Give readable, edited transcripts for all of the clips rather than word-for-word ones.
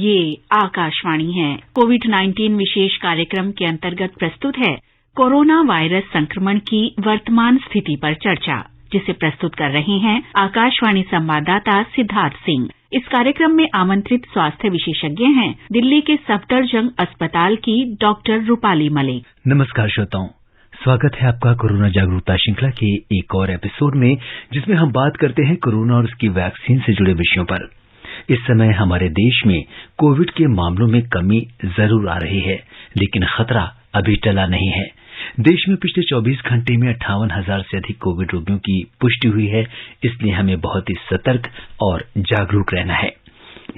ये आकाशवाणी है। कोविड-19 विशेष कार्यक्रम के अंतर्गत प्रस्तुत है कोरोना वायरस संक्रमण की वर्तमान स्थिति पर चर्चा, जिसे प्रस्तुत कर रहे हैं आकाशवाणी संवाददाता सिद्धार्थ सिंह। इस कार्यक्रम में आमंत्रित स्वास्थ्य विशेषज्ञ हैं दिल्ली के सफदरजंग अस्पताल की डॉक्टर रूपाली मलिक। नमस्कार श्रोताओं, स्वागत है आपका कोरोना जागरूकता श्रृंखला के एक और एपिसोड में, जिसमें हम बात करते हैं कोरोना और उसकी वैक्सीन से जुड़े विषयों पर। इस समय हमारे देश में कोविड के मामलों में कमी जरूर आ रही है, लेकिन खतरा अभी टला नहीं है। देश में पिछले 24 घंटे में 58,000 से अधिक कोविड रोगियों की पुष्टि हुई है, इसलिए हमें बहुत ही सतर्क और जागरूक रहना है।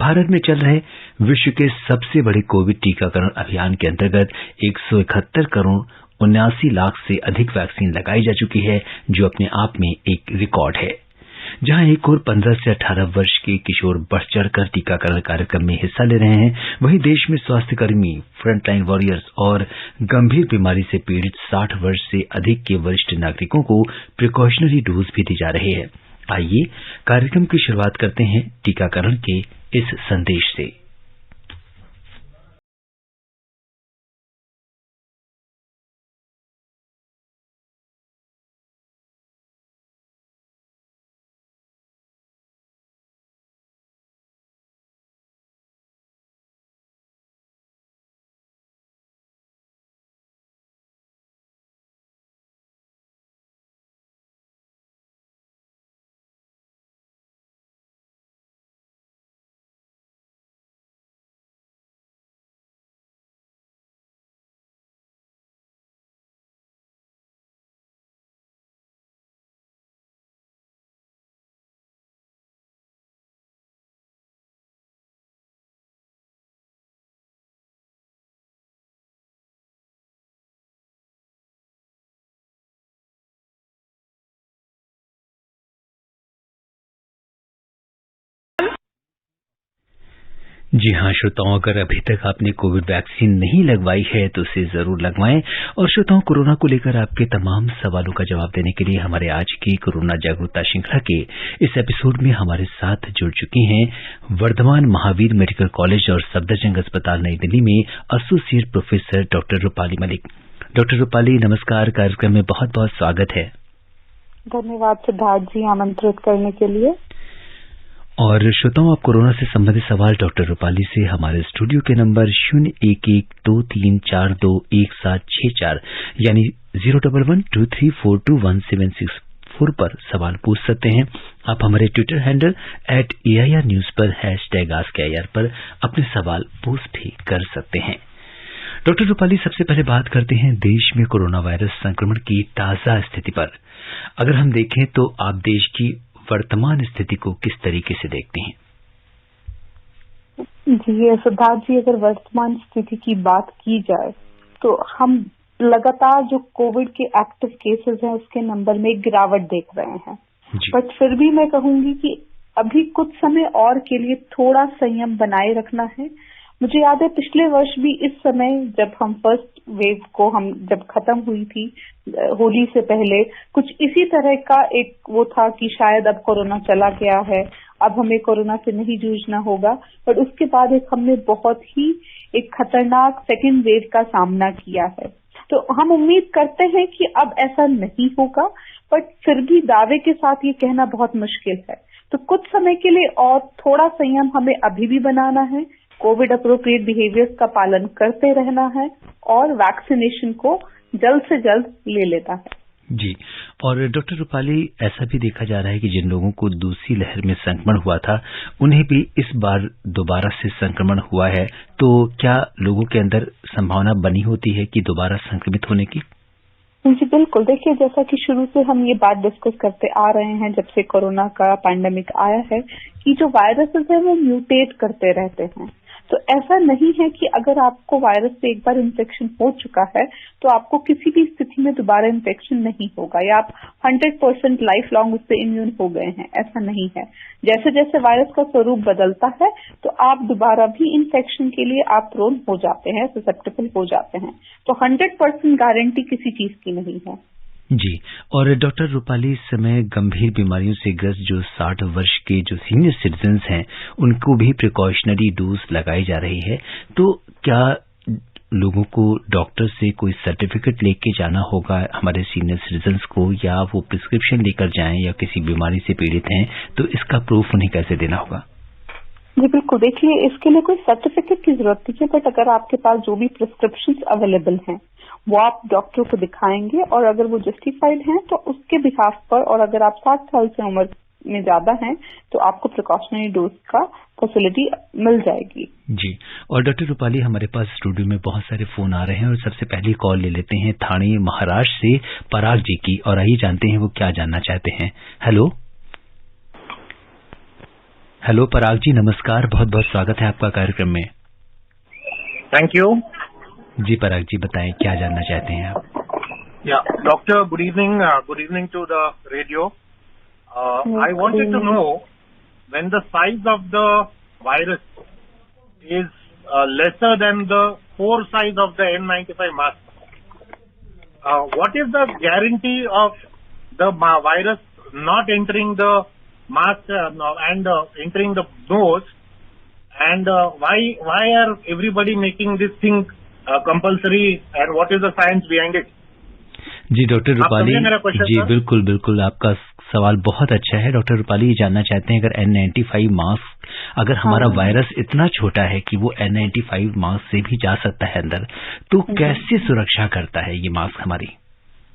भारत में चल रहे विश्व के सबसे बड़े कोविड टीकाकरण अभियान के अंतर्गत 171 करोड़ 79 लाख से अधिक वैक्सीन लगाई जा चुकी है, जो अपने आप में एक रिकॉर्ड है। जहां एक और 15 से 18 वर्ष के किशोर बढ़ चढ़कर टीकाकरण कार्यक्रम में हिस्सा ले रहे हैं, वहीं देश में स्वास्थ्यकर्मी, फ्रंटलाइन वॉरियर्स और गंभीर बीमारी से पीड़ित 60 वर्ष से अधिक के वरिष्ठ नागरिकों को प्रिकॉशनरी डोज भी दी जा रही है। आइए कार्यक्रम की शुरुआत करते हैं टीकाकरण के इस संदेश से। जी हाँ श्रोताओं, अगर अभी तक आपने कोविड वैक्सीन नहीं लगवाई है तो उसे जरूर लगवाएं। और श्रोताओं, कोरोना को लेकर आपके तमाम सवालों का जवाब देने के लिए हमारे आज की कोरोना जागरूकता श्रृंखला के इस एपिसोड में हमारे साथ जुड़ चुकी हैं वर्धमान महावीर मेडिकल कॉलेज और सफदरजंग अस्पताल नई दिल्ली में associate professor doctor Rupali Malik. Doctor Rupali, नमस्कार। कार्यक्रम में बहुत बहुत स्वागत है। धन्यवाद सिद्धार्थ जी, आमंत्रित करने के लिए। और श्रोताओं, आप कोरोना से संबंधित सवाल डॉक्टर रूपाली से हमारे स्टूडियो के नंबर 0112342164 यानी 01123421764 पर सवाल पूछ सकते हैं। आप हमारे ट्विटर हैंडल @AIR News पर #AskAIR पर अपने सवाल पोस्ट भी कर सकते हैं। डॉक्टर रूपाली, सबसे पहले बात करते हैं देश में कोरोना वायरस संक्रमण की ताजा स्थिति पर। अगर हम देखें तो आप देश की वर्तमान स्थिति को किस तरीके से देखते हैं? जी सिद्धार्थ जी, अगर वर्तमान स्थिति की बात की जाए तो हम लगातार जो कोविड के एक्टिव केसेस हैं उसके नंबर में गिरावट देख रहे हैं। बट फिर भी मैं कहूंगी कि अभी कुछ समय और के लिए थोड़ा संयम बनाए रखना है। मुझे याद है पिछले वर्ष भी इस समय जब हम फर्स्ट वेव को जब खत्म हुई थी होली से पहले, कुछ इसी तरह का एक वो था कि शायद अब कोरोना चला गया है, अब हमें कोरोना से नहीं जूझना होगा। पर उसके बाद हमने बहुत ही एक खतरनाक सेकेंड वेव का सामना किया है। तो हम उम्मीद करते हैं कि अब ऐसा नहीं होगा, बट फिर भी दावे के साथ ये कहना बहुत मुश्किल है। तो कुछ समय के लिए और थोड़ा संयम हमें अभी भी बनाना है, कोविड अप्रोप्रिएट बिहेवियर्स का पालन करते रहना है और वैक्सीनेशन को जल्द से जल्द ले लेना है। जी, और डॉक्टर रूपाली, ऐसा भी देखा जा रहा है कि जिन लोगों को दूसरी लहर में संक्रमण हुआ था उन्हें भी इस बार दोबारा से संक्रमण हुआ है, तो क्या लोगों के अंदर संभावना बनी होती है कि दोबारा संक्रमित होने की? जी बिल्कुल। देखिए, जैसा कि शुरू से हम ये बात डिस्कस करते आ रहे हैं जब से कोरोना का पैंडेमिक आया है कि जो वायरसेस है वो म्यूटेट करते रहते हैं। तो ऐसा नहीं है कि अगर आपको वायरस से एक बार इन्फेक्शन हो चुका है तो आपको किसी भी स्थिति में दोबारा इन्फेक्शन नहीं होगा या आप 100% लाइफ लॉन्ग उससे इम्यून हो गए हैं, ऐसा नहीं है। जैसे जैसे वायरस का स्वरूप बदलता है तो आप दोबारा भी इन्फेक्शन के लिए आप प्रोन हो जाते हैं, ससेप्टेबल हो जाते हैं। तो 100% गारंटी किसी चीज की नहीं है। जी। और डॉक्टर रूपाली, इस समय गंभीर बीमारियों से ग्रस्त जो 60 वर्ष के जो सीनियर सिटीजन्स हैं उनको भी प्रिकॉशनरी डोज लगाई जा रही है, तो क्या लोगों को डॉक्टर से कोई सर्टिफिकेट लेके जाना होगा हमारे सीनियर सिटीजन्स को, या वो प्रिस्क्रिप्शन लेकर जाएं, या किसी बीमारी से पीड़ित हैं तो इसका प्रूफ उन्हें कैसे देना होगा? जी बिल्कुल, देखिए इसके लिए कोई सर्टिफिकेट की जरूरत नहीं है, बट अगर आपके पास जो भी प्रिस्क्रिप्शन अवेलेबल हैं वो आप डॉक्टर को दिखाएंगे, और अगर वो जस्टिफाइड हैं तो उसके बिहाफ पर, और अगर आप 60 साल से उम्र में ज्यादा हैं तो आपको प्रिकॉशनरी डोज का फैसिलिटी मिल जाएगी। जी। और डॉक्टर रूपाली, हमारे पास स्टूडियो में बहुत सारे फोन आ रहे हैं और सबसे पहली कॉल ले लेते हैं ठाणे महाराष्ट्र से पराग जी की, और आइए जानते हैं वो क्या जानना चाहते हैं। हेलो हेलो पराग जी, नमस्कार, बहुत बहुत स्वागत है आपका कार्यक्रम में। Thank you. जी पराग जी, बताएं क्या जानना चाहते हैं आप? या doctor, good evening to the radio. I wanted to know, when the size of the virus is lesser than the pore size of the N95 mask, what is the guarantee of the virus not entering the mask and entering the nose, and why are everybody making this thing compulsory, and what is the science behind it? जी doctor Rupali, जी sir? बिल्कुल बिल्कुल, आपका सवाल बहुत अच्छा है। Doctor Rupali ये जानना चाहते हैं, अगर N95 मास्क, अगर हमारा वायरस इतना छोटा है कि वो N95 मास्क से भी जा सकता है अंदर, तो कैसे सुरक्षा करता है ये मास्क हमारी?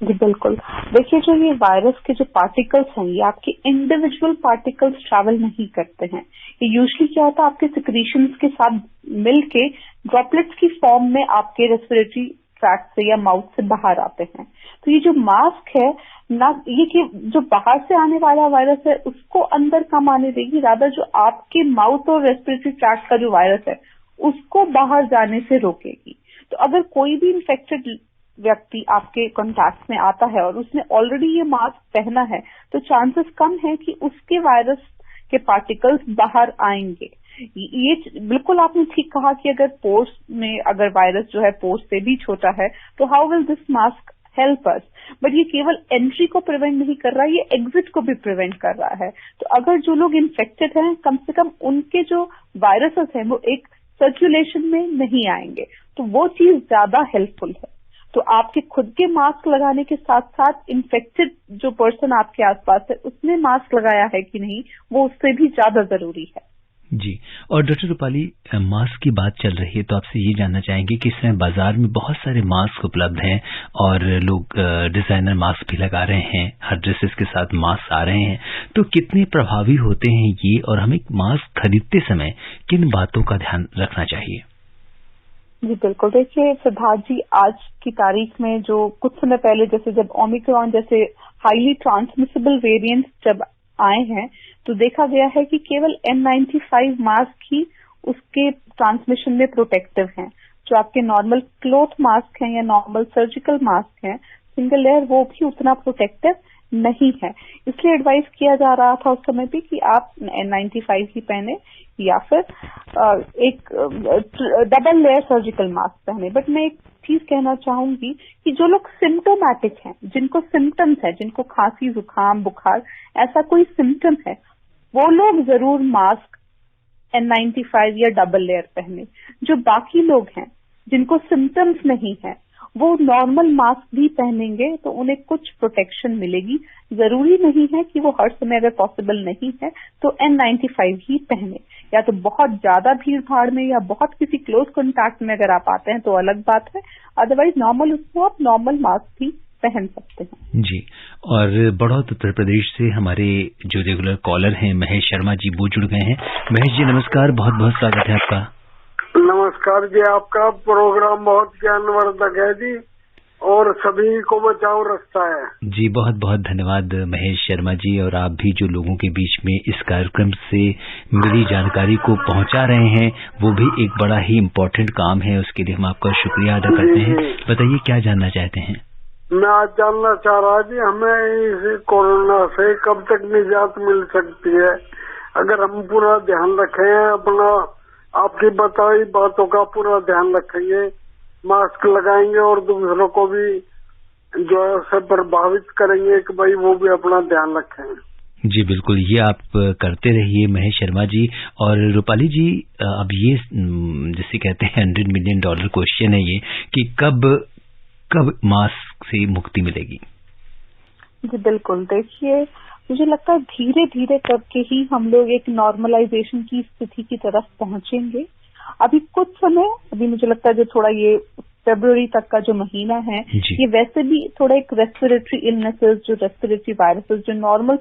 जी बिल्कुल, देखिए जो ये वायरस के जो पार्टिकल्स हैं ये आपके इंडिविजुअल पार्टिकल्स ट्रैवल नहीं करते हैं। ये यूजुअली क्या होता है, आपके सिक्रीशंस के साथ मिलके ड्रॉपलेट्स की फॉर्म में आपके रेस्पिरेटरी ट्रैक्ट से या माउथ से बाहर आते हैं। तो ये जो मास्क है ना, ये कि जो बाहर से आने वाला वायरस है उसको अंदर कम आने देगी, रादर जो आपके माउथ और रेस्पिरेटरी ट्रैक्ट का जो वायरस है उसको बाहर जाने से रोकेगी। तो अगर कोई भी इन्फेक्टेड व्यक्ति आपके कॉन्टैक्ट में आता है और उसने ऑलरेडी ये मास्क पहना है, तो चांसेस कम है कि उसके वायरस के पार्टिकल्स बाहर आएंगे। ये बिल्कुल आपने ठीक कहा कि अगर पोर्स में अगर वायरस जो है पोर्स से भी छोटा है तो how will this mask help us, but ये केवल एंट्री को प्रिवेंट नहीं कर रहा, ये एग्जिट को भी प्रिवेंट कर रहा है। तो अगर जो लोग इन्फेक्टेड हैं, कम से कम उनके जो वायरसेस हैं वो एक सर्कुलेशन में नहीं आएंगे, तो वो चीज ज्यादा हेल्पफुल है। तो आपके खुद के मास्क लगाने के साथ साथ इन्फेक्टेड जो पर्सन आपके आसपास है उसने मास्क लगाया है कि नहीं, वो उससे भी ज्यादा जरूरी है। जी। और डॉक्टर रूपाली, मास्क की बात चल रही है तो आपसे ये जानना चाहेंगे कि इस समय बाजार में बहुत सारे मास्क उपलब्ध हैं और लोग डिजाइनर मास्क भी लगा रहे हैं, हर ड्रेसेस के साथ मास्क आ रहे हैं, तो कितने प्रभावी होते हैं ये, और हमें मास्क खरीदते समय किन बातों का ध्यान रखना चाहिए? जी बिल्कुल, देखिए सिद्धार्थ जी, आज की तारीख में जो कुछ समय पहले जैसे जब ओमिक्रॉन जैसे हाईली ट्रांसमिसिबल वेरिएंट्स जब आए हैं तो देखा गया है कि केवल N95 मास्क ही उसके ट्रांसमिशन में प्रोटेक्टिव हैं। जो आपके नॉर्मल क्लॉथ मास्क हैं या नॉर्मल सर्जिकल मास्क हैं सिंगल लेयर, वो भी उतना प्रोटेक्टिव नहीं है। इसलिए एडवाइस किया जा रहा था उस समय भी कि आप N95 ही पहने या फिर एक डबल लेयर सर्जिकल मास्क पहने। बट मैं एक चीज कहना चाहूंगी कि जो लोग सिम्टोमैटिक हैं, जिनको सिम्टम्स है, जिनको खांसी जुकाम बुखार ऐसा कोई सिम्टम है, वो लोग जरूर मास्क N95 या डबल लेयर पहने। जो बाकी लोग हैं जिनको सिम्टम्स नहीं है वो नॉर्मल मास्क भी पहनेंगे तो उन्हें कुछ प्रोटेक्शन मिलेगी। जरूरी नहीं है कि वो हर समय, अगर पॉसिबल नहीं है तो N95 ही पहने। या तो बहुत ज्यादा भीड़ भाड़ में या बहुत किसी क्लोज कॉन्टैक्ट में अगर आप आते हैं तो अलग बात है, अदरवाइज नॉर्मल उसको आप नॉर्मल मास्क भी पहन सकते हैं। जी। और बड़ौत उत्तर प्रदेश से हमारे जो रेगुलर कॉलर हैं महेश शर्मा जी, वो जुड़ गए हैं। महेश जी नमस्कार, बहुत बहुत स्वागत है आपका। नमस्कार जी, आपका प्रोग्राम बहुत ज्ञानवर्धक है जी, और सभी को बचाओ रखता है जी। बहुत बहुत धन्यवाद महेश शर्मा जी, और आप भी जो लोगों के बीच में इस कार्यक्रम से मिली जानकारी को पहुंचा रहे हैं, वो भी एक बड़ा ही इम्पोर्टेंट काम है, उसके लिए हम आपका शुक्रिया अदा करते हैं। बताइए क्या जानना चाहते हैं? मैं आज जानना चाह रहा जी, हमें इस कोरोना से कब तक निजात मिल सकती है? अगर हम पूरा ध्यान रखें, अपना आपकी बताई बातों का पूरा ध्यान रखेंगे, मास्क लगाएंगे और दूसरों को भी जो है प्रभावित करेंगे कि भाई वो भी अपना ध्यान रखें। जी बिल्कुल, ये आप करते रहिए महेश शर्मा जी। और रूपाली जी, अब ये जिसे कहते हैं $100 मिलियन क्वेश्चन है ये कि कब मास्क से मुक्ति मिलेगी? जी बिल्कुल, देखिए मुझे लगता है धीरे धीरे करके ही हम लोग एक नॉर्मलाइजेशन की स्थिति की तरफ पहुंचेंगे। अभी कुछ समय, अभी मुझे लगता है जो थोड़ा ये फरवरी तक का जो महीना है, ये वैसे भी थोड़ा एक रेस्पिरेटरी इलनेसेस, जो रेस्पिरेटरी वायरसेस जो नॉर्मल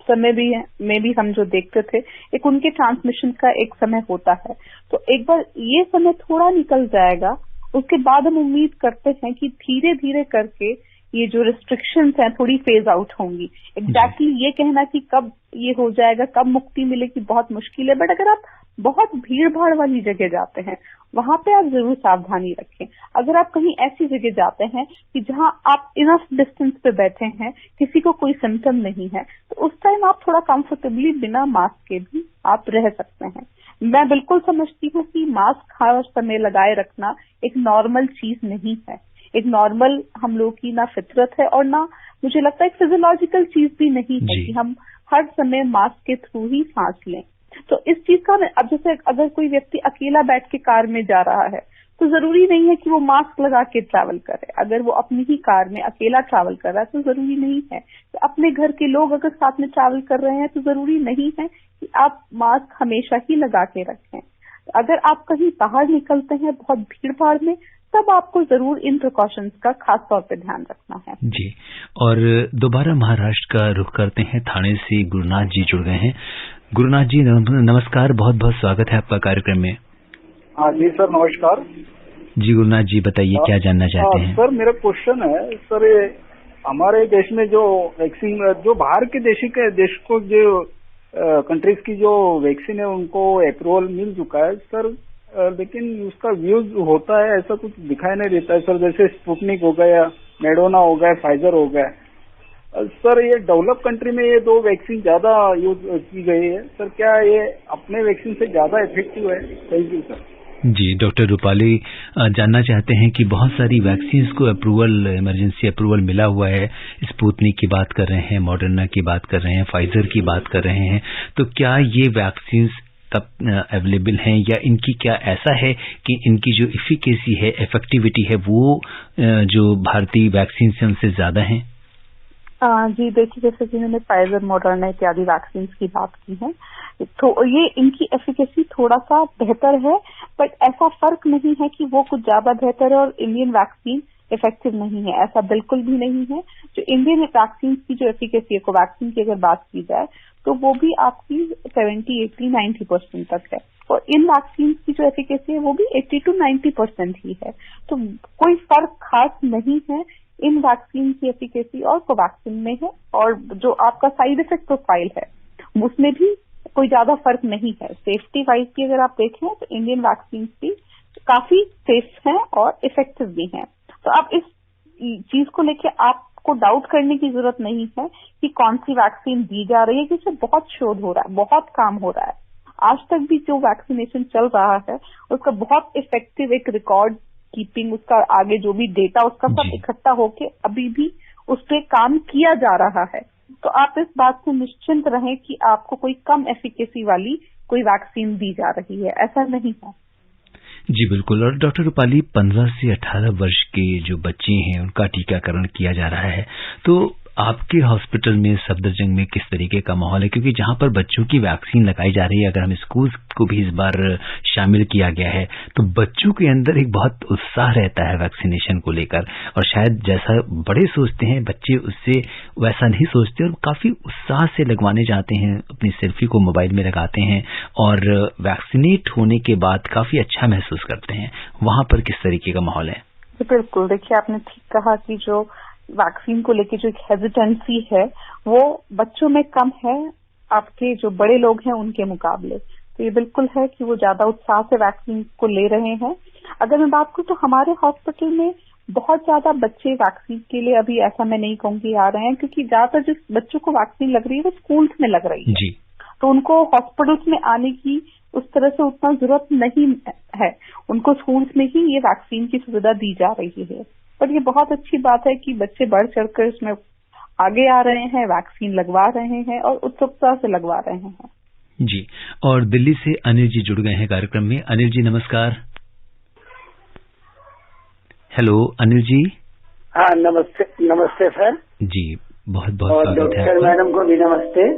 समय भी है में भी हम जो देखते थे, एक उनके ट्रांसमिशन का एक समय होता है। तो एक बार ये समय थोड़ा निकल जाएगा, उसके बाद हम उम्मीद करते हैं कि धीरे धीरे करके ये जो रिस्ट्रिक्शंस हैं थोड़ी फेज आउट होंगी। एग्जैक्टली ये कहना कि कब ये हो जाएगा, कब मुक्ति मिलेगी, बहुत मुश्किल है। बट अगर आप बहुत भीड़ भाड़ वाली जगह जाते हैं, वहां पे आप जरूर सावधानी रखें। अगर आप कहीं ऐसी जगह जाते हैं कि जहां आप इनफ डिस्टेंस पे बैठे हैं, किसी को कोई सिम्टम नहीं है, तो उस टाइम आप थोड़ा कंफर्टेबली बिना मास्क के भी आप रह सकते हैं। मैं बिल्कुल समझती हूँ कि मास्क हर समय लगाए रखना एक नॉर्मल चीज नहीं है, एक नॉर्मल हम लोग की ना फितरत है और ना मुझे लगता है एक फिजियोलॉजिकल चीज भी नहीं है कि हम हर समय मास्क के थ्रू ही सांस लें। तो इस चीज का, अब जैसे अगर कोई व्यक्ति अकेला बैठ के कार में जा रहा है तो जरूरी नहीं है कि वो मास्क लगा के ट्रैवल करे। अगर वो अपनी ही कार में अकेला ट्रैवल कर रहा है तो जरूरी नहीं है। तो अपने घर के लोग अगर साथ में ट्रैवल कर रहे हैं तो जरूरी नहीं है कि आप मास्क हमेशा ही लगा के रखें। अगर आप कहीं बाहर निकलते हैं बहुत भीड़ भाड़ में, तब आपको जरूर इन प्रिकॉशंस का खास तौर पे ध्यान रखना है। जी, और दोबारा महाराष्ट्र का रुख करते हैं। थाने से गुरुनाथ जी जुड़ गए हैं। गुरुनाथ जी नमस्कार, बहुत बहुत स्वागत है आपका कार्यक्रम में। हाँ जी सर, नमस्कार जी। गुरुनाथ जी बताइए, क्या जानना चाहते हैं? सर मेरा क्वेश्चन है सर, हमारे देश में जो वैक्सीन, जो बाहर के देश को जो कंट्रीज की जो वैक्सीन है उनको अप्रूवल मिल चुका है सर, लेकिन उसका यूज होता है ऐसा कुछ दिखाई नहीं देता है सर। जैसे स्पुतनिक हो गया, मेडोना हो गया, फाइजर हो गया सर, ये डेवलप कंट्री में ये दो वैक्सीन ज्यादा यूज की गई है सर, क्या ये अपने वैक्सीन से ज्यादा इफेक्टिव है? Thank you sir. जी, डॉक्टर रूपाली जानना चाहते हैं कि बहुत सारी वैक्सीन्स को अप्रूवल, इमरजेंसी अप्रूवल मिला हुआ है। स्पुतनिक की बात कर रहे हैं, मॉडर्ना की बात कर रहे हैं, फाइजर की बात कर रहे हैं, तो क्या ये वैक्सीन्स तब अवेलेबल हैं या इनकी क्या ऐसा है कि इनकी जो इफिकेसी है, इफेक्टिविटी है, वो जो भारतीय वैक्सीन से उनसे ज्यादा है? जी देखिए, जैसे कि मैंने फाइजर, मॉडर्ना इत्यादि वैक्सीन की बात की है, तो ये इनकी एफिकेसी थोड़ा सा बेहतर है, बट ऐसा फर्क नहीं है कि वो कुछ ज्यादा बेहतर है और इंडियन वैक्सीन इफेक्टिव नहीं है, ऐसा बिल्कुल भी नहीं है। जो इंडियन वैक्सीन की जो एफिकेसी है, कोवैक्सीन की अगर बात की जाए, तो वो भी आपकी 70, 80, 90% तक है, और इन वैक्सीन की जो एफिकेसी है वो भी 80 to 90% ही है। तो कोई फर्क खास नहीं है इन वैक्सीन की एफिकेसी और कोवैक्सीन में है, और जो आपका साइड इफेक्ट प्रोफाइल है उसमें भी कोई ज्यादा फर्क नहीं है। सेफ्टी वाइज की अगर आप देखें तो इंडियन वैक्सीन भी काफी सेफ हैं और इफेक्टिव भी हैं। तो आप इस चीज को लेके आपको डाउट करने की जरूरत नहीं है कि कौन सी वैक्सीन दी जा रही है, क्योंकि बहुत शोध हो रहा है, बहुत काम हो रहा है। आज तक भी जो वैक्सीनेशन चल रहा है उसका बहुत इफेक्टिव एक रिकॉर्ड कीपिंग, उसका आगे जो भी डेटा उसका सब इकट्ठा होके अभी भी उस पर काम किया जा रहा है। तो आप इस बात से निश्चिंत रहें कि आपको कोई कम एफिकेसी वाली कोई वैक्सीन दी जा रही है, ऐसा नहीं है। जी बिल्कुल। और डॉक्टर रूपाली, 15 से 18 वर्ष के जो बच्चे हैं उनका टीकाकरण किया जा रहा है, तो आपके हॉस्पिटल में सफदरजंग में किस तरीके का माहौल है? क्योंकि जहां पर बच्चों की वैक्सीन लगाई जा रही है, अगर हम स्कूल को भी इस बार शामिल किया गया है, तो बच्चों के अंदर एक बहुत उत्साह रहता है वैक्सीनेशन को लेकर, और शायद जैसा बड़े सोचते हैं बच्चे उससे वैसा नहीं सोचते और काफी उत्साह से लगवाने जाते हैं, अपनी सेल्फी को मोबाइल में लगाते हैं और वैक्सीनेट होने के बाद काफी अच्छा महसूस करते हैं। वहां पर किस तरीके का माहौल है? बिल्कुल, देखिए आपने ठीक कहा कि जो वैक्सीन को लेके जो एक हेजिटेंसी है वो बच्चों में कम है आपके जो बड़े लोग हैं उनके मुकाबले। तो ये बिल्कुल है कि वो ज्यादा उत्साह से वैक्सीन को ले रहे हैं। अगर मैं बात करूं तो हमारे हॉस्पिटल में बहुत ज्यादा बच्चे वैक्सीन के लिए अभी ऐसा मैं नहीं कहूंगी आ रहे हैं, क्योंकि ज्यादातर जिस बच्चों को वैक्सीन लग रही है वो स्कूल्स में लग रही है जी। तो उनको हॉस्पिटल्स में आने की उस तरह से उतना जरूरत नहीं है, उनको स्कूल्स में ही ये वैक्सीन की सुविधा दी जा रही है। बट ये बहुत अच्छी बात है कि बच्चे बढ़ चढ़कर इसमें आगे आ रहे हैं, वैक्सीन लगवा रहे हैं और उत्सुकता से लगवा रहे हैं। जी, और दिल्ली से अनिल जी जुड़ गए हैं कार्यक्रम में। अनिल जी नमस्कार। हेलो अनिल जी। हाँ नमस्ते। नमस्ते सर जी, बहुत बहुत स्वागत है। डॉक्टर मैडम को भी नमस्ते।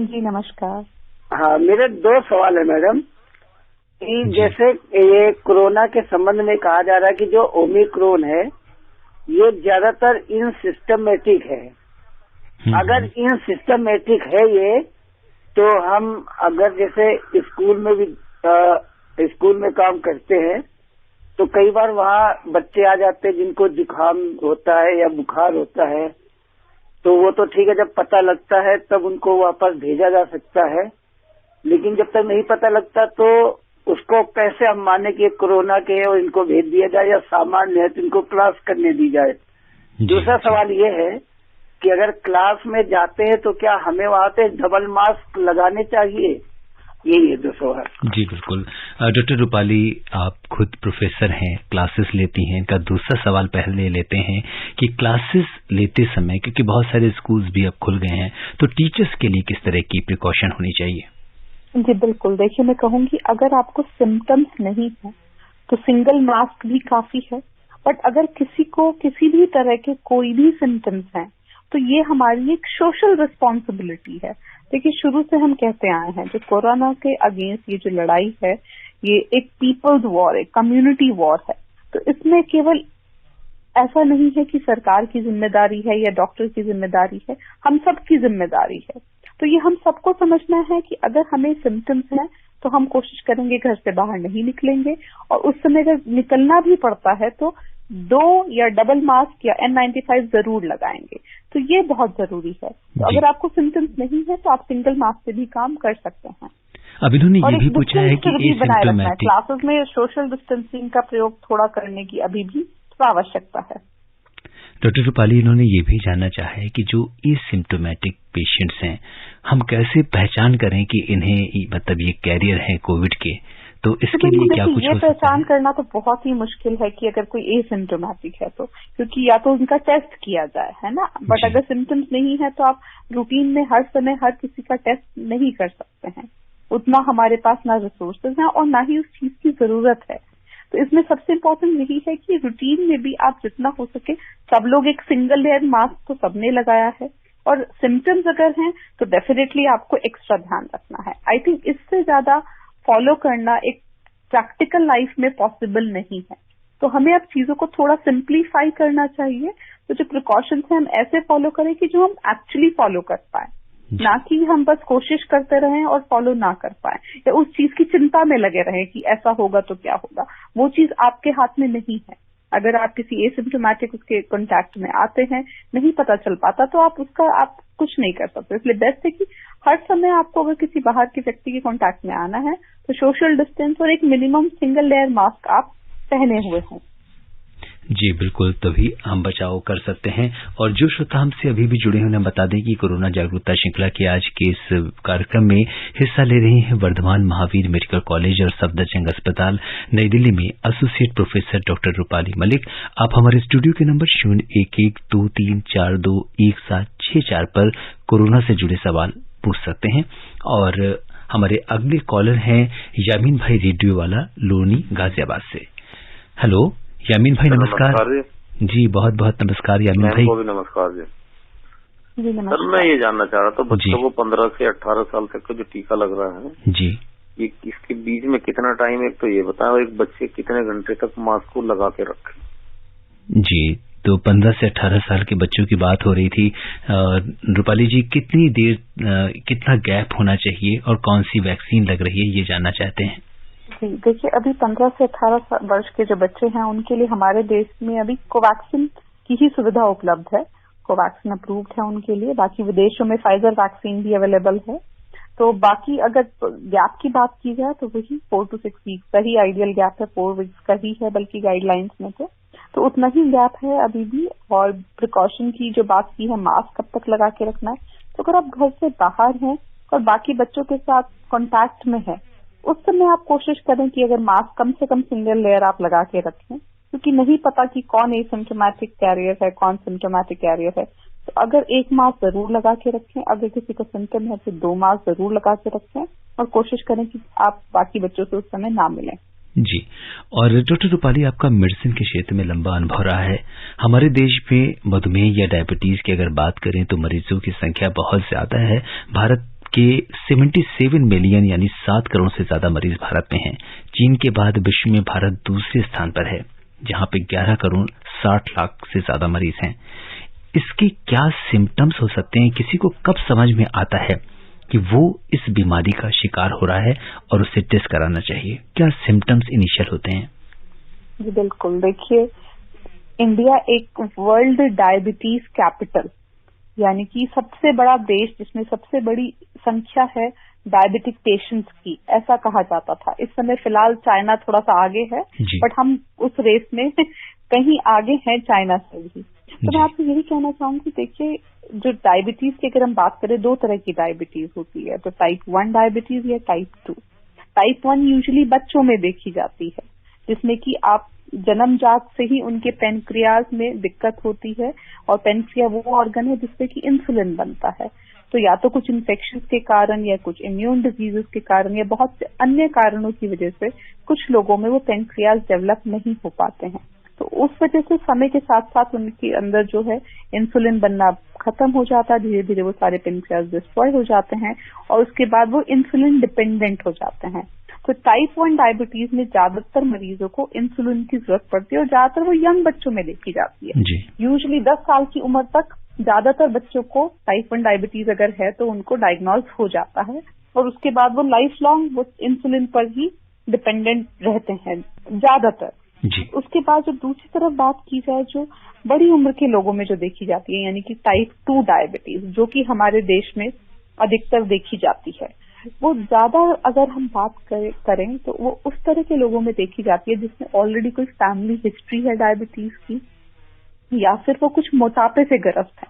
जी नमस्कार। हाँ, मेरे 2 सवाल है मैडम कि जैसे ये कोरोना के संबंध में कहा जा रहा है कि जो ओमिक्रॉन है ये ज्यादातर इनसिस्टमेटिक है। अगर इनसिस्टमेटिक है ये, तो हम अगर जैसे स्कूल में काम करते हैं तो कई बार वहाँ बच्चे आ जाते हैं जिनको जुकाम होता है या बुखार होता है, तो वो तो ठीक है, जब पता लगता है तब उनको वापस भेजा जा सकता है। लेकिन जब तक नहीं पता लगता तो उसको कैसे हम माने कि कोरोना के है और इनको भेज दिया जाए, या सामान्य है तो इनको क्लास करने दी जाए। दूसरा सवाल ये है कि अगर क्लास में जाते हैं तो क्या हमें वहाँ पे डबल मास्क लगाने चाहिए? यही है 2 सवाल। जी बिल्कुल। डॉक्टर रूपाली, आप खुद प्रोफेसर हैं, क्लासेस लेती हैं, इनका दूसरा सवाल पहले लेते हैं कि क्लासेस लेते समय, क्योंकि बहुत सारे स्कूल्स भी अब खुल गए हैं, तो टीचर्स के लिए किस तरह की प्रिकॉशन होनी चाहिए? जी बिल्कुल। देखिए, मैं कहूँगी अगर आपको सिम्टम्स नहीं है तो सिंगल मास्क भी काफी है, बट अगर किसी को किसी भी तरह के कोई भी सिम्टम्स हैं तो ये हमारी एक सोशल रिस्पॉन्सिबिलिटी है। देखिए, शुरू से हम कहते आए हैं जो कोरोना के अगेंस्ट ये जो लड़ाई है ये एक पीपल्स वॉर है, कम्युनिटी वॉर है। तो इसमें केवल ऐसा नहीं है कि सरकार की जिम्मेदारी है या डॉक्टर की जिम्मेदारी है, हम सबकी जिम्मेदारी है। तो ये हम सबको समझना है कि अगर हमें सिम्टम्स हैं तो हम कोशिश करेंगे घर से बाहर नहीं निकलेंगे, और उस समय अगर निकलना भी पड़ता है तो 2 या डबल मास्क या N95 जरूर लगाएंगे। तो ये बहुत जरूरी है। तो अगर आपको सिम्टम्स नहीं है तो आप सिंगल मास्क से भी काम कर सकते हैं। अब इन्होंने ये भी पूछा है कि एसिम्प्टोमेटिक क्लासेस में सोशल डिस्टेंसिंग का प्रयोग थोड़ा करने की अभी भी आवश्यकता है। डॉक्टर रूपाली, इन्होंने ये भी जानना चाहा है कि जो एसिम्प्टोमेटिक पेशेंट्स हैं, हम कैसे पहचान करें कि इन्हें मतलब ये कैरियर है कोविड के, तो इसके लिए क्या कुछ हो सकता है? ये पहचान करना तो बहुत ही मुश्किल है कि अगर कोई एसिम्प्टोमेटिक है तो, क्योंकि या तो उनका टेस्ट किया जाए, है ना, बट अगर सिम्टम्स नहीं है तो आप रूटीन में हर समय हर किसी का टेस्ट नहीं कर सकते हैं। उतना हमारे पास ना रिसोर्सेज हैं और ना ही उस चीज की जरूरत है। तो इसमें सबसे इम्पोर्टेंट यही है कि रूटीन में भी आप जितना हो सके, सब लोग एक सिंगल लेयर मास्क तो सबने लगाया है, और सिम्टम्स अगर हैं तो डेफिनेटली आपको एक्स्ट्रा ध्यान रखना है। आई थिंक इससे ज्यादा फॉलो करना एक प्रैक्टिकल लाइफ में पॉसिबल नहीं है। तो हमें अब चीजों को थोड़ा सिंप्लीफाई करना चाहिए। तो जो प्रिकॉशंस हैं हम ऐसे फॉलो करें कि जो हम एक्चुअली फॉलो कर पाए, ना कि हम बस कोशिश करते रहें और फॉलो ना कर पाए, या उस चीज की चिंता में लगे रहें कि ऐसा होगा तो क्या होगा। वो चीज आपके हाथ में नहीं है। अगर आप किसी एसिम्प्टोमेटिक उसके कॉन्टैक्ट में आते हैं, नहीं पता चल पाता, तो आप कुछ नहीं कर सकते। इसलिए बेस्ट है कि हर समय आपको अगर किसी बाहर के व्यक्ति के कॉन्टैक्ट में आना है तो सोशल डिस्टेंस और एक मिनिमम सिंगल लेयर मास्क आप पहने हुए हों। जी बिल्कुल, तभी हम बचाव कर सकते हैं। और जो श्रोता हमसे अभी भी जुड़े हैं उन्हें बता दें कि कोरोना जागरूकता श्रृंखला के आज के इस कार्यक्रम में हिस्सा ले रही हैं वर्धमान महावीर मेडिकल कॉलेज और सफदरजंग अस्पताल नई दिल्ली में associate professor doctor Rupali Malik. आप हमारे स्टूडियो के नंबर 011234216764 पर कोरोना से जुड़े सवाल पूछ सकते हैं। और हमारे अगले कॉलर हैं यामीन भाई रेडियो वाला, लोनी गाजियाबाद से। हेलो यामीन भाई, नमस्कार जी। बहुत बहुत नमस्कार यामीन भाई। नमस्कार जी। सर मैं ये जानना चाह रहा था, बच्चों को 15 से 18 साल तक का जो टीका लग रहा है जी, ये इसके बीच में कितना टाइम, एक तो ये बताएं, और एक बच्चे कितने घंटे तक मास्क को लगा के रखें? जी, तो 15 से 18 साल के बच्चों की बात हो रही थी। रूपाली जी, कितनी देर कितना गैप होना चाहिए और कौन सी वैक्सीन लग रही है, ये जानना चाहते हैं। जी देखिए, अभी 15 से 18 वर्ष के जो बच्चे हैं उनके लिए हमारे देश में अभी कोवैक्सीन की ही सुविधा उपलब्ध है। कोवैक्सीन अप्रूव्ड है उनके लिए। बाकी विदेशों में फाइजर वैक्सीन भी अवेलेबल है। तो बाकी अगर गैप की बात की जाए तो वही 4 to 6 वीक्स का ही आइडियल गैप है, 4 वीक्स का ही है बल्कि गाइडलाइंस में तो उतना ही गैप है अभी भी। और प्रिकॉशन की जो बात की है, मास्क कब तक लगा के रखना है, तो अगर आप घर से बाहर हैं और बाकी बच्चों के साथ कॉन्टैक्ट में है, उस समय आप कोशिश करें कि अगर मास्क कम से कम सिंगल लेयर आप लगा के रखें, क्योंकि नहीं पता कि कौन एसिम्प्टोमेटिक कैरियर है, कौन सिम्प्टोमेटिक कैरियर है। तो अगर एक मास्क जरूर लगा के रखें, अगर किसी को सिम्टम है तो 2 मास्क जरूर लगा के रखें और कोशिश करें कि आप बाकी बच्चों से उस समय ना मिलें। जी। और डॉक्टर रूपाली, आपका मेडिसिन के क्षेत्र में लंबा अनुभव रहा है। हमारे देश में मधुमेह या डायबिटीज की अगर बात करें तो मरीजों की संख्या बहुत ज्यादा है। भारत के 77 मिलियन यानी 7 करोड़ से ज्यादा मरीज भारत में हैं। चीन के बाद विश्व में भारत दूसरे स्थान पर है, जहां पे 11 करोड़ 60 लाख से ज्यादा मरीज हैं। इसके क्या सिम्टम्स हो सकते हैं? किसी को कब समझ में आता है कि वो इस बीमारी का शिकार हो रहा है और उसे टेस्ट कराना चाहिए? क्या सिम्टम्स इनिशियल होते हैं? जी बिल्कुल, देखिए इंडिया एक वर्ल्ड डायबिटीज कैपिटल यानी कि सबसे बड़ा देश जिसमें सबसे बड़ी संख्या है डायबिटिक पेशेंट्स की, ऐसा कहा जाता था। इस समय फिलहाल चाइना थोड़ा सा आगे है, बट हम उस रेस में कहीं आगे हैं चाइना से भी। तो मैं आपको यही कहना चाहूंगी, देखिए जो डायबिटीज की अगर हम बात करें, 2 तरह की डायबिटीज होती है, तो टाइप 1 डायबिटीज या टाइप 2। टाइप 1 यूजुअली बच्चों में देखी जाती है, जिसमें कि आप जन्मजात से ही उनके पेनक्रियाज में दिक्कत होती है, और पेनक्रिया वो ऑर्गन है जिससे कि इंसुलिन बनता है। तो या तो कुछ इन्फेक्शन के कारण या कुछ इम्यून डिजीजेस के कारण या बहुत से अन्य कारणों की वजह से कुछ लोगों में वो पेनक्रियाज डेवलप नहीं हो पाते हैं। तो उस वजह से समय के साथ साथ उनके अंदर जो है इंसुलिन बनना खत्म हो जाता है, धीरे धीरे वो सारे पेनक्रियाज डिस्ट्रॉय हो जाते हैं और उसके बाद वो इंसुलिन डिपेंडेंट हो जाते हैं। तो टाइप 1 डायबिटीज में ज्यादातर मरीजों को इंसुलिन की जरूरत पड़ती है और ज्यादातर वो यंग बच्चों में देखी जाती है। यूजुअली 10 साल की उम्र तक ज्यादातर बच्चों को टाइप 1 डायबिटीज अगर है तो उनको डायग्नोज हो जाता है, और उसके बाद वो लाइफ लॉन्ग वो इंसुलिन पर ही डिपेंडेंट रहते हैं ज्यादातर। उसके बाद जो दूसरी तरफ बात की जाए, जो बड़ी उम्र के लोगों में जो देखी जाती है यानी कि टाइप 2 डायबिटीज, जो कि हमारे देश में अधिकतर देखी जाती है, वो ज्यादा अगर हम बात करें तो वो उस तरह के लोगों में देखी जाती है जिसमें ऑलरेडी कोई फैमिली हिस्ट्री है डायबिटीज की, या फिर वो कुछ मोटापे से ग्रस्त है।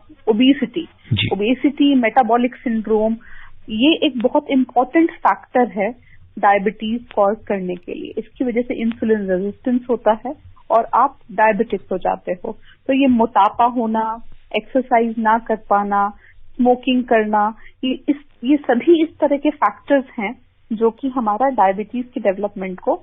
ओबेसिटी, मेटाबॉलिक सिंड्रोम, ये एक बहुत इंपॉर्टेंट फैक्टर है डायबिटीज कॉज करने के लिए। इसकी वजह से इंसुलिन रेजिस्टेंस होता है और आप डायबिटिक हो जाते हो। तो ये मोटापा होना, एक्सरसाइज ना कर पाना, स्मोकिंग करना, ये सभी इस तरह के फैक्टर्स हैं जो कि हमारा डायबिटीज के डेवलपमेंट को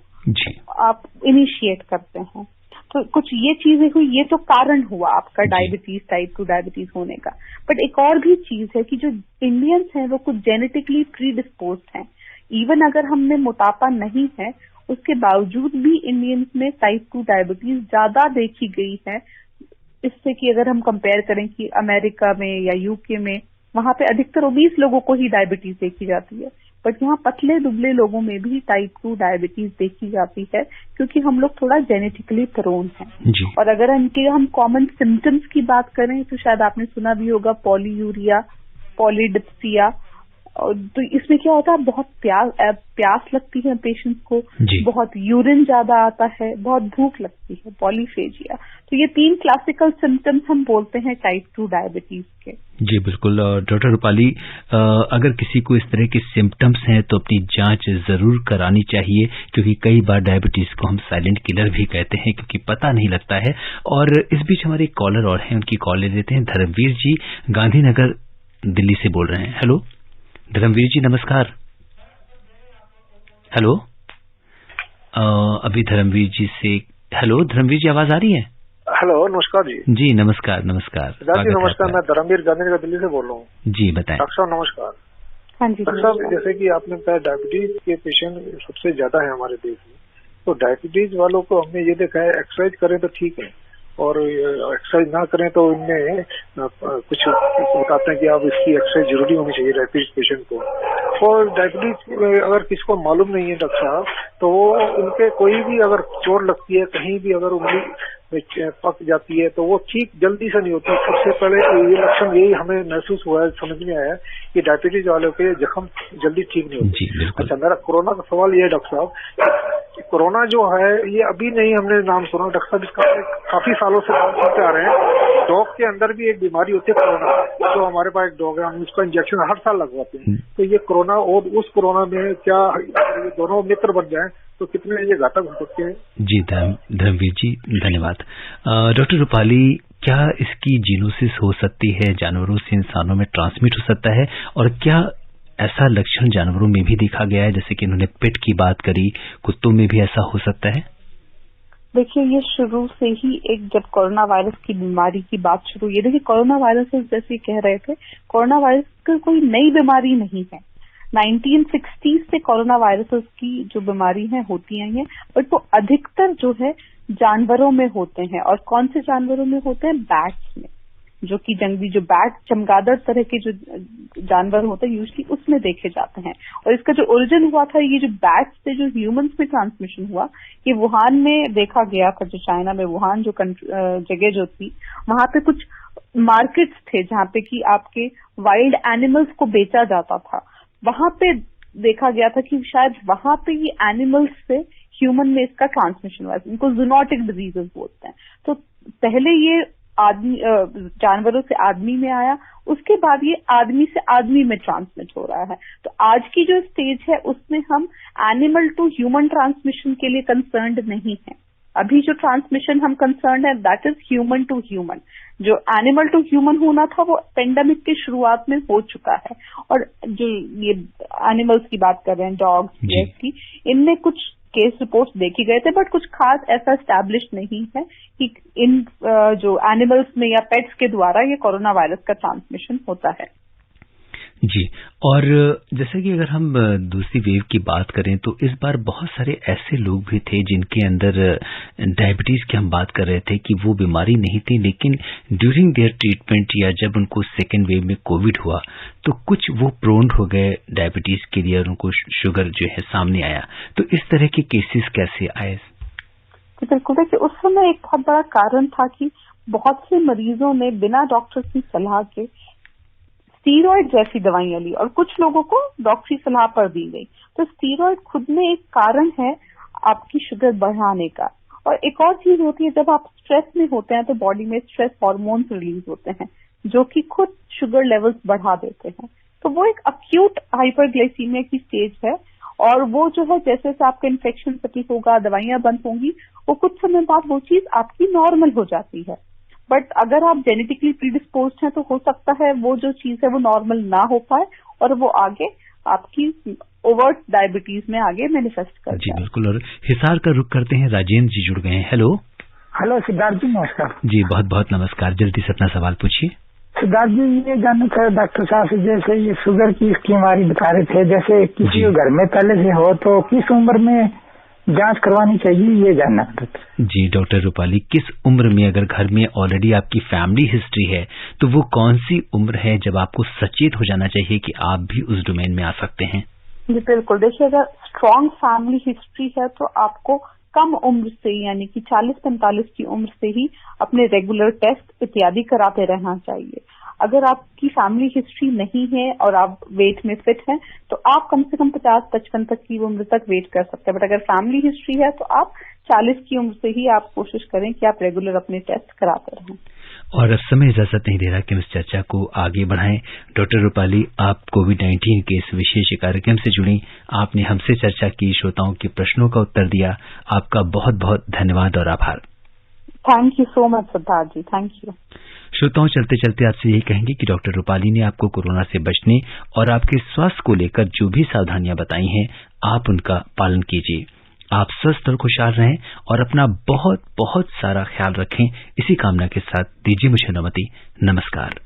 आप इनिशिएट करते हैं। तो कुछ ये चीजें हुई, ये तो कारण हुआ आपका डायबिटीज टाइप 2 डायबिटीज होने का। बट एक और भी चीज है कि जो इंडियंस हैं वो कुछ जेनेटिकली प्रीडिस्पोज्ड हैं। इवन अगर हम में मोटापा नहीं है, उसके बावजूद भी इंडियंस में टाइप 2 डायबिटीज ज्यादा देखी गई है। इससे कि अगर हम कंपेयर करें कि अमेरिका में या यूके में, वहां पे अधिकतर ओबीस लोगों को ही डायबिटीज देखी जाती है, बट यहाँ पतले दुबले लोगों में भी टाइप 2 डायबिटीज देखी जाती है, क्योंकि हम लोग थोड़ा जेनेटिकली प्रोन हैं। और अगर इनके हम कॉमन सिम्टम्स की बात करें तो शायद आपने सुना भी होगा पॉलीयूरिया, पॉलीडिप्सिया। तो इसमें क्या होता है, बहुत प्यास लगती है पेशेंट्स को, बहुत यूरिन ज्यादा आता है, बहुत भूख लगती है, पॉलीफेजिया। तो ये 3 क्लासिकल सिम्टम्स हम बोलते हैं टाइप 2 डायबिटीज के। जी बिल्कुल। डॉक्टर रूपाली, अगर किसी को इस तरह के सिम्टम्स हैं तो अपनी जांच जरूर करानी चाहिए, क्योंकि कई बार डायबिटीज को हम साइलेंट किलर भी कहते हैं, क्योंकि पता नहीं लगता है। और इस बीच हमारे कॉलर और हैं, उनकी कॉल ले लेते हैं। धर्मवीर जी गांधीनगर दिल्ली से बोल रहे हैं। हेलो धर्मवीर जी, नमस्कार। हेलो, अभी धर्मवीर जी से, हेलो धर्मवीर जी, आवाज आ रही है? हेलो, नमस्कार जी। जी नमस्कार। नमस्कार, नमस्कार। मैं धर्मवीर गांधीनगर दिल्ली से बोल रहा हूँ। जी बताएं। डॉक्टर साहब नमस्कार। हाँ जी डॉक्टर साहब, जैसे कि आपने बताया डायबिटीज के पेशेंट सबसे ज्यादा है हमारे देश में, तो डायबिटीज वालों को हमने ये देखा है एक्सरसाइज करें तो ठीक है, और एक्सरसाइज ना करें तो इनमें कुछ बताते हैं कि आप इसकी एक्सरसाइज जरूरी होनी चाहिए डायबिटीज पेशेंट को। और डायबिटीज अगर किसी को मालूम नहीं है डॉक्टर साहब, तो उनके कोई भी अगर चोट लगती है, कहीं भी अगर उंगली पक जाती है, तो वो ठीक जल्दी से नहीं होती। सबसे पहले ये लक्षण यही हमें महसूस हुआ है, समझ में आया कि डायबिटीज वालों के जख्म जल्दी ठीक नहीं होते। अच्छा, मेरा कोरोना का सवाल ये है डॉक्टर साहब, कोरोना जो है ये अभी नहीं हमने नाम सुना डॉक्टर साहब, इसका काफी सालों से नाम सुनते आ रहे हैं। डॉग के अंदर भी एक बीमारी होती है कोरोना, तो हमारे पास एक डॉग है, हम उसका इंजेक्शन हर साल लगवाते हैं। तो ये कोरोना और उस कोरोना में क्या दोनों मित्र बन जाएं तो कितने ये घातक हो सकते हैं। जी धर्मवीर जी धन्यवाद। डॉक्टर रूपाली, क्या इसकी जीनोसिस हो सकती है, जानवरों से इंसानों में ट्रांसमिट हो सकता है, और क्या ऐसा लक्षण जानवरों में भी देखा गया है? जैसे कि इन्होंने पेट की बात करी, कुत्तों में भी ऐसा हो सकता है? देखिए, ये शुरू से ही एक जब कोरोना वायरस की बीमारी की बात शुरू हुई, देखिए कोरोना वायरस जैसे कह रहे थे, कोरोना वायरस कोई नई बीमारी नहीं है। 1960 से कोरोना वायरसेस की जो बीमारी है होती आई है, बट वो अधिकतर जो है जानवरों में होते हैं। और कौन से जानवरों में होते हैं? बैट्स में, जो कि जंगली जो बैट, चमगादड़ तरह के जो जानवर होते हैं यूजली उसमें देखे जाते हैं। और इसका जो ओरिजिन हुआ था, ये जो बैट्स से जो ह्यूमंस में ट्रांसमिशन हुआ, ये वुहान में देखा गया था। जो चाइना में वुहान जो जगह जो थी, वहां पे कुछ मार्केट्स थे जहाँ पे कि आपके वाइल्ड एनिमल्स को बेचा जाता था। वहां पे देखा गया था कि शायद वहां पे ये एनिमल्स से ह्यूमन में इसका ट्रांसमिशन हुआ। इनको जूनोटिक डिजीजेस बोलते हैं। तो पहले ये आदमी जानवरों से आदमी में आया, उसके बाद ये आदमी से आदमी में ट्रांसमिट हो रहा है। तो आज की जो स्टेज है उसमें हम एनिमल टू ह्यूमन ट्रांसमिशन के लिए कंसर्न्ड नहीं है। अभी जो ट्रांसमिशन हम कंसर्न्ड है that is human to human. जो एनिमल टू ह्यूमन होना था वो पेंडेमिक की शुरुआत में हो चुका है। और जो ये एनिमल्स की बात कर रहे हैं, डॉग्स की, इनमें कुछ केस रिपोर्ट्स देखे गए थे, बट कुछ खास ऐसा एस्टैब्लिश नहीं है कि इन जो एनिमल्स में या पेट्स के द्वारा ये कोरोना वायरस का ट्रांसमिशन होता है। जी, और जैसे कि अगर हम दूसरी वेव की बात करें तो इस बार बहुत सारे ऐसे लोग भी थे जिनके अंदर डायबिटीज की हम बात कर रहे थे कि वो बीमारी नहीं थी, लेकिन ड्यूरिंग देयर ट्रीटमेंट या जब उनको सेकेंड वेव में कोविड हुआ तो कुछ वो प्रोन हो गए डायबिटीज के लिए और उनको शुगर जो है सामने आया। तो इस तरह के केसेस कैसे आए? बिल्कुल, देखिए उस समय एक बहुत बड़ा कारण था कि बहुत से मरीजों ने बिना डॉक्टर की सलाह के स्टीरॉयड जैसी दवाइयां ली और कुछ लोगों को डॉक्टरी सलाह पर दी गई। तो स्टीरॉयड खुद में एक कारण है आपकी शुगर बढ़ाने का। और एक और चीज होती है, जब आप स्ट्रेस में होते हैं तो बॉडी में स्ट्रेस हार्मोन्स रिलीज होते हैं जो कि खुद शुगर लेवल्स बढ़ा देते हैं। तो वो एक अक्यूट हाइपरग्लाइसीमिया की स्टेज है और वो जो है जैसे जैसे आपका इन्फेक्शन सटी होगा, दवाइयां बंद होंगी, वो कुछ समय बाद वो चीज आपकी नॉर्मल हो जाती है। बट अगर आप जेनेटिकली प्रीडिस्पोज्ड हैं तो हो सकता है वो जो चीज है वो नॉर्मल ना हो पाए और वो आगे आपकी ओवर्ट डायबिटीज में आगे मैनिफेस्ट कर जी बिल्कुल। और हिसार का रुख करते हैं, राजेंद्र जी जुड़ गए हैं। हेलो सिद्धार्थ जी, नमस्कार। जी बहुत बहुत नमस्कार। जल्दी से अपना सवाल पूछिए। सिद्धार्थ जी, ये जानना था डॉक्टर साहब से, जैसे ये शुगर की इसकी बीमारी बता रहे थे, जैसे किसी के घर में पहले से हो तो किस उम्र में जांच करवानी चाहिए, ये जानना था। जी डॉक्टर रूपाली, किस उम्र में, अगर घर में ऑलरेडी आपकी फैमिली हिस्ट्री है तो वो कौन सी उम्र है जब आपको सचेत हो जाना चाहिए कि आप भी उस डोमेन में आ सकते हैं? जी बिल्कुल, देखिए अगर स्ट्रॉन्ग फैमिली हिस्ट्री है तो आपको कम उम्र से यानी कि 40-45 की उम्र से ही अपने रेगुलर टेस्ट इत्यादि कराते रहना चाहिए। अगर आपकी फैमिली हिस्ट्री नहीं है और आप वेट में फिट हैं तो आप कम से कम 50-55 तक की उम्र तक वेट कर सकते हैं। बट अगर फैमिली हिस्ट्री है तो आप 40 की उम्र से ही आप कोशिश करें कि आप रेगुलर अपने टेस्ट कराते रहें। और अब समय इजाजत नहीं दे रहा कि हम इस चर्चा को आगे बढ़ाएं। डॉक्टर रूपाली, आप कोविड-19 के इस विशेष कार्यक्रम से जुड़ी, आपने हमसे चर्चा की, श्रोताओं के प्रश्नों का उत्तर दिया। आपका बहुत बहुत धन्यवाद और आभार। Thank you so much Siddharth ji, thank you. श्रोताओं, चलते चलते आपसे यही कहेंगे कि डॉक्टर रूपाली ने आपको कोरोना से बचने और आपके स्वास्थ्य को लेकर जो भी सावधानियां बताई हैं, आप उनका पालन कीजिए। आप स्वस्थ और खुशहाल रहें और अपना बहुत बहुत सारा ख्याल रखें। इसी कामना के साथ दीजिए मुझे अनुमति। नमस्कार।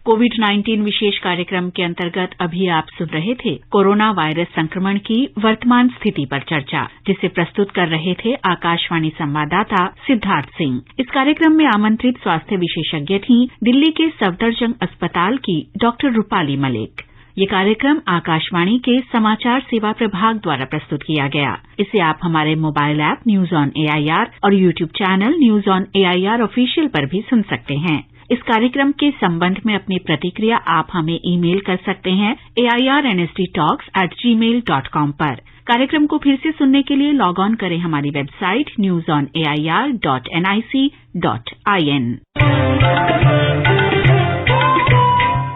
कोविड-19 विशेष कार्यक्रम के अंतर्गत अभी आप सुन रहे थे कोरोना वायरस संक्रमण की वर्तमान स्थिति पर चर्चा, जिसे प्रस्तुत कर रहे थे आकाशवाणी संवाददाता सिद्धार्थ सिंह। इस कार्यक्रम में आमंत्रित स्वास्थ्य विशेषज्ञ थीं दिल्ली के सफदरजंग अस्पताल की डॉक्टर रूपाली मलिक। ये कार्यक्रम आकाशवाणी के समाचार सेवा प्रभाग द्वारा प्रस्तुत किया गया। इसे आप हमारे mobile app news on AIR और YouTube channel news on AIR official पर भी सुन सकते हैं। इस कार्यक्रम के संबंध में अपनी प्रतिक्रिया आप हमें ईमेल कर सकते हैं airnsdtalks@gmail.com पर। कार्यक्रम को फिर से सुनने के लिए लॉग ऑन करें हमारी वेबसाइट newsonair.nic.in।